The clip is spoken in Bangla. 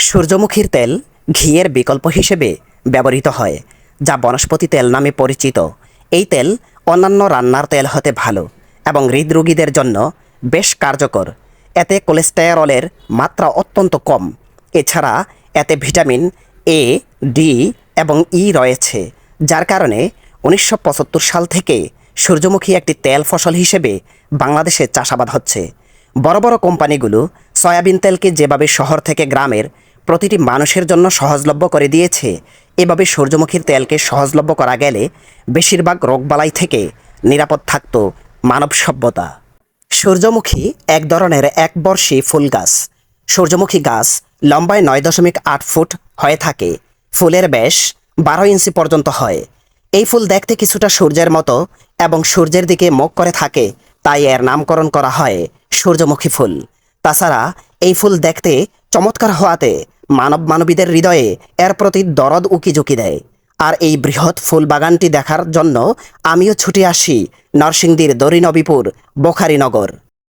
সূর্যমুখীর তেল ঘিয়ের বিকল্প হিসেবে ব্যবহৃত হয়, যা বনস্পতি তেল নামে পরিচিত। এই তেল অন্যান্য রান্নার তেল হতে ভালো এবং হৃদরোগীদের জন্য বেশ কার্যকর। এতে কোলেস্টেরলের মাত্রা অত্যন্ত কম। এছাড়া এতে ভিটামিন এ, ডি এবং ই রয়েছে, যার কারণে 1975 সাল থেকে সূর্যমুখী একটি তেল ফসল হিসেবে বাংলাদেশে চাষাবাদ হচ্ছে। বড় বড় কোম্পানিগুলো সয়াবিন তেলকে যেভাবে শহর থেকে গ্রামের প্রতিটি মানুষের জন্য সহজলভ্য করে দিয়েছে, এভাবে সূর্যমুখীর তেলকে সহজলভ্য করা গেলে বেশিরভাগ রোগবালাই থেকে নিরাপদ থাকত মানব সভ্যতা। সূর্যমুখী এক ধরনের একবর্ষী ফুল গাছ। সূর্যমুখী গাছ লম্বায় 9.8 ফুট হয়ে থাকে। ফুলের ব্যাস 12 ইঞ্চি পর্যন্ত হয়। এই ফুল দেখতে কিছুটা সূর্যের মতো এবং সূর্যের দিকে মুখ করে থাকে, তাই এর নামকরণ করা হয় সূর্যমুখী ফুল। তাছাড়া এই ফুল দেখতে চমৎকার হওয়াতে মানবীদের হৃদয়ে এর প্রতি দরদ উকিঝুঁকি দেয়। আর এই বৃহৎ ফুল বাগানটি দেখার জন্য আমিও ছুটে আসি নরসিংদীর দরিনবীপুর বোখারীনগর।